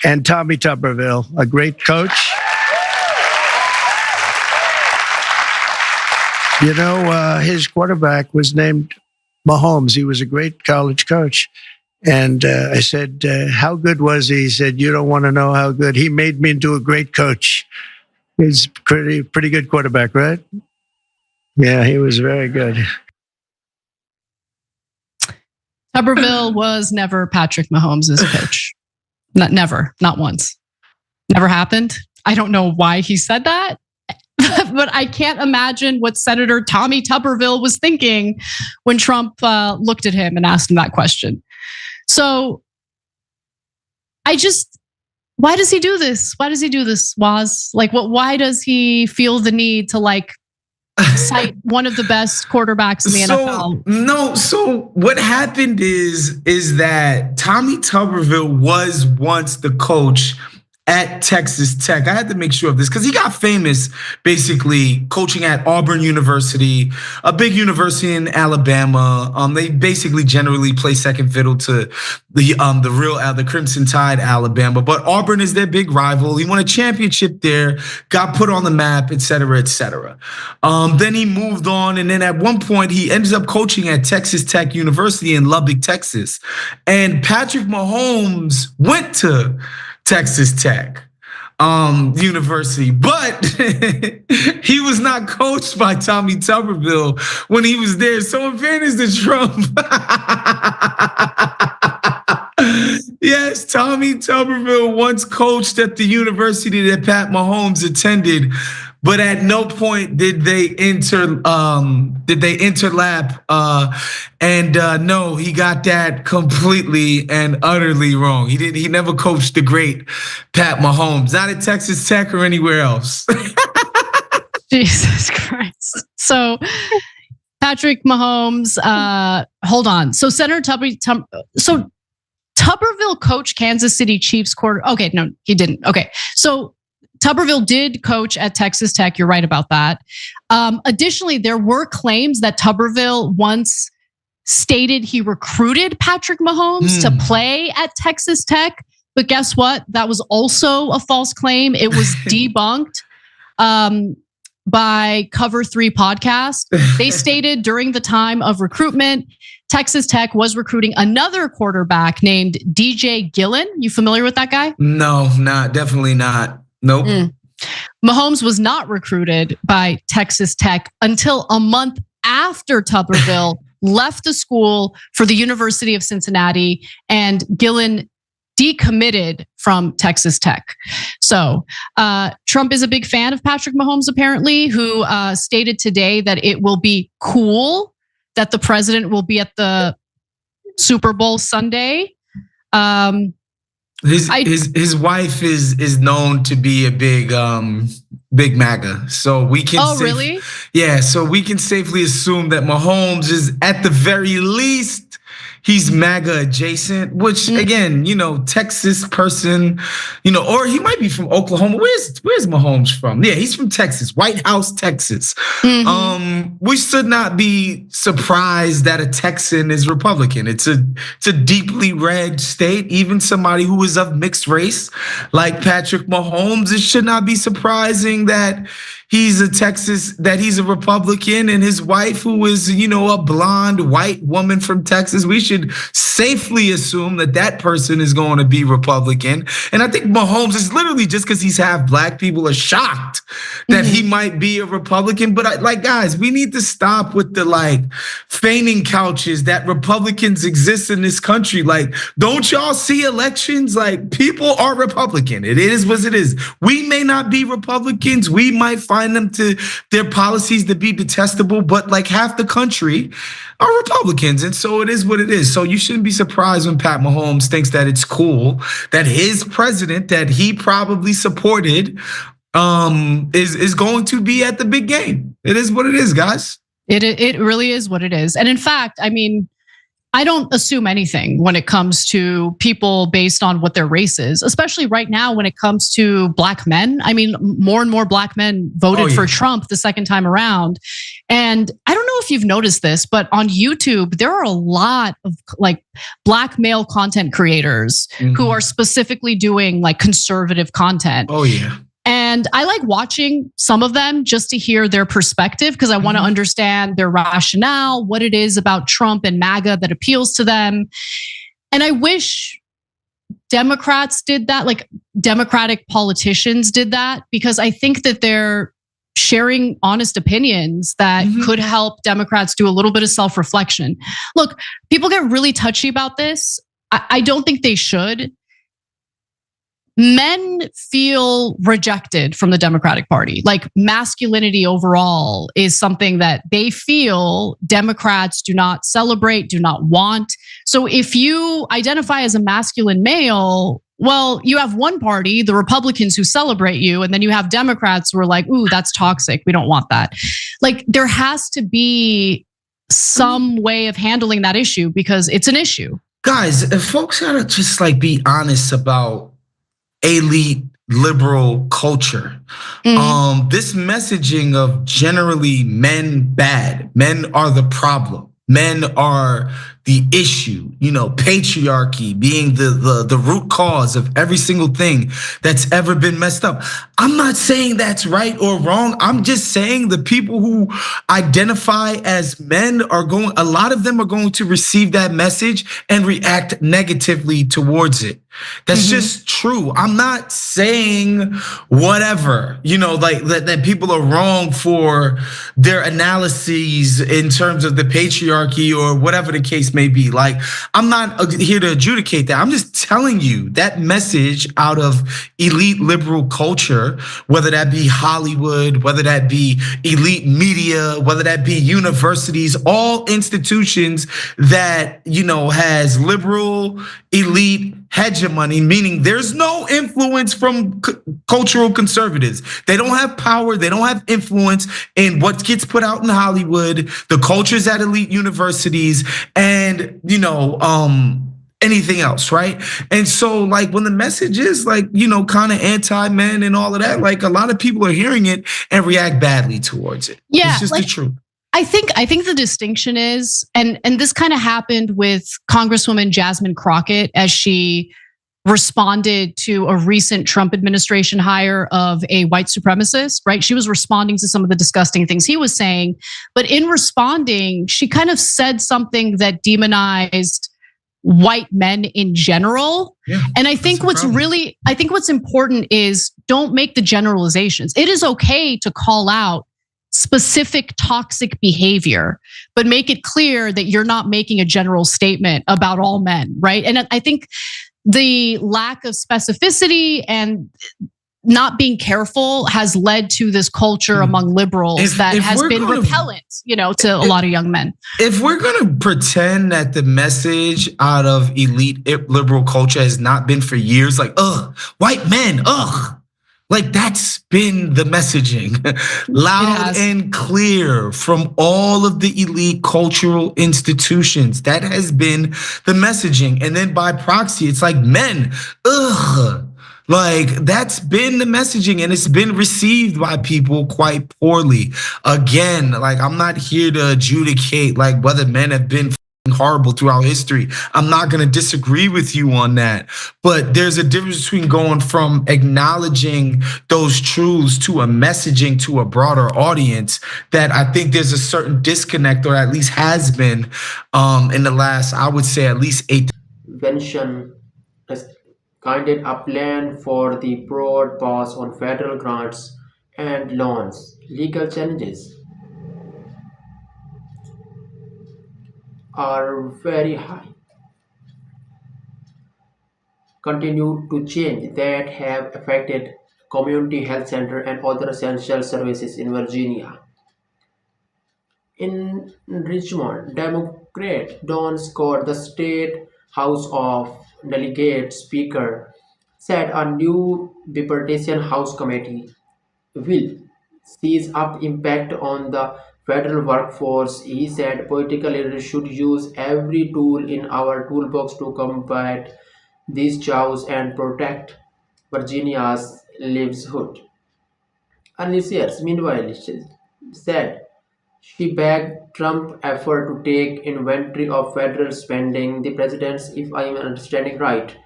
And Tommy Tuberville, a great coach. You know, his quarterback was named Mahomes. He was a great college coach. And I said, how good was he? He said, you don't want to know how good. He made me into a great coach. He's pretty good quarterback, right? Yeah, he was very good. Tuberville was never Patrick Mahomes' coach. Never, not once. Never happened. I don't know why he said that, but I can't imagine what Senator Tommy Tuberville was thinking when Trump looked at him and asked him that question. So why does he do this? Why does he do this, Waz? Like, why does he feel the need to cite one of the best quarterbacks in the NFL? No, so what happened is that Tommy Tuberville was once the coach at Texas Tech. I had to make sure of this because he got famous basically coaching at Auburn University, a big university in Alabama. They basically generally play second fiddle to the Crimson Tide, Alabama. But Auburn is their big rival. He won a championship there, got put on the map, et cetera, et cetera. Then he moved on, and then at one point he ended up coaching at Texas Tech University in Lubbock, Texas. And Patrick Mahomes went to Texas Tech University, but he was not coached by Tommy Tuberville when he was there. So in fairness to Trump, yes, Tommy Tuberville once coached at the university that Pat Mahomes attended, but at no point did they interlap. No, he got that completely and utterly wrong. He never coached the great Pat Mahomes, not at Texas Tech or anywhere else. Jesus Christ. So Patrick Mahomes, hold on. So Senator Tuberville coached Kansas City Chiefs quarter. Okay, no, he didn't. Okay, so Tuberville did coach at Texas Tech. You're right about that. Additionally, there were claims that Tuberville once stated he recruited Patrick Mahomes to play at Texas Tech. But guess what? That was also a false claim. It was debunked by Cover 3 podcast. They stated during the time of recruitment, Texas Tech was recruiting another quarterback named DJ Gillen. You familiar with that guy? No, definitely not. Nope. Mahomes was not recruited by Texas Tech until a month after Tuberville left the school for the University of Cincinnati, and Gillen decommitted from Texas Tech. So Trump is a big fan of Patrick Mahomes, apparently, who stated today that it will be cool that the president will be at the Super Bowl Sunday. His wife is known to be a big MAGA, so we can. Really? Yeah, so we can safely assume that Mahomes is at the very least he's MAGA adjacent. Which again, Texas person, or he might be from Oklahoma. Where's Mahomes from? Yeah, he's from Texas, White House, Texas. We should not be surprised that a Texan is Republican. It's a deeply red state. Even somebody who is of mixed race, like Patrick Mahomes, it should not be surprising that he's a Republican, and his wife, who is, a blonde white woman from Texas. We should safely assume that person is going to be Republican. And I think Mahomes is literally just because he's half black, people are shocked that he might be a Republican. But guys, we need to stop with the feigning couches that Republicans exist in this country. Don't y'all see elections? People are Republican. It is what it is. We may not be Republicans. We might find their policies to be detestable, but half the country are Republicans, and so it is what it is. So you shouldn't be surprised when Pat Mahomes thinks that it's cool that his president that he probably supported is going to be at the big game. It is what it is, guys. It really is what it is. And in fact, I mean, I don't assume anything when it comes to people based on what their race is, especially right now when it comes to Black men. I mean, more and more Black men voted for Trump the second time around. And I don't know if you've noticed this, but on YouTube, there are a lot of like Black male content creators who are specifically doing like conservative content. Oh, yeah. And I like watching some of them just to hear their perspective because I want to understand their rationale, what it is about Trump and MAGA that appeals to them. And I wish Democrats did that, like Democratic politicians did that, because I think that they're sharing honest opinions that could help Democrats do a little bit of self-reflection. Look, people get really touchy about this. I don't think they should. Men feel rejected from the Democratic Party. Like masculinity overall is something that they feel Democrats do not celebrate, do not want. So if you identify as a masculine male, well, you have one party, the Republicans, who celebrate you, and then you have Democrats who are like, ooh, that's toxic. We don't want that. Like there has to be some way of handling that issue because it's an issue. Guys, if folks gotta just like be honest about elite liberal culture. This messaging of generally men bad, men are the problem, men are the issue, patriarchy being the root cause of every single thing that's ever been messed up. I'm not saying that's right or wrong. I'm just saying the people who identify as men a lot of them are going to receive that message and react negatively towards it. That's just true. I'm not saying whatever, like that people are wrong for their analyses in terms of the patriarchy or whatever the case may be. Like, I'm not here to adjudicate that. I'm just telling you that message out of elite liberal culture, whether that be Hollywood, whether that be elite media, whether that be universities, all institutions that, has liberal elite hegemony, meaning there's no influence from cultural conservatives. They don't have power. They don't have influence in what gets put out in Hollywood, the cultures at elite universities, and, anything else, right? And so like when the message is like, kind of anti-men and all of that, like a lot of people are hearing it and react badly towards it. Yeah, it's just the truth. I think the distinction is, and this kind of happened with Congresswoman Jasmine Crockett as she responded to a recent Trump administration hire of a white supremacist, right? She was responding to some of the disgusting things he was saying, but in responding, she kind of said something that demonized white men in general. Yeah, and I think what's important is don't make the generalizations. It is okay to call out specific toxic behavior, but make it clear that you're not making a general statement about all men, right? And I think the lack of specificity and not being careful has led to this culture among liberals that has been repellent, to a lot of young men. If we're going to pretend that the message out of elite liberal culture has not been for years, like, white men, like that's been the messaging loud and clear from all of the elite cultural institutions. That has been the messaging. And then by proxy, it's like men, like that's been the messaging and it's been received by people quite poorly. Again, like I'm not here to adjudicate like whether men have been horrible throughout history. I'm not going to disagree with you on that, but there's a difference between going from acknowledging those truths to a messaging to a broader audience that I think there's a certain disconnect, or at least has been in the last, I would say at least 8. Vention has guided a plan for the broad pause on federal grants and loans. Legal challenges are very high, continue to change that have affected community health center and other essential services in Virginia. In Richmond, Democrat Don Scott, the state House of Delegates Speaker, said a new bipartisan House committee will seize up impact on the federal workforce. He said political leaders should use every tool in our toolbox to combat these chaos and protect Virginia's livelihood. And this years, meanwhile, she said she backed Trump's effort to take inventory of federal spending. The president's, if I am understanding right,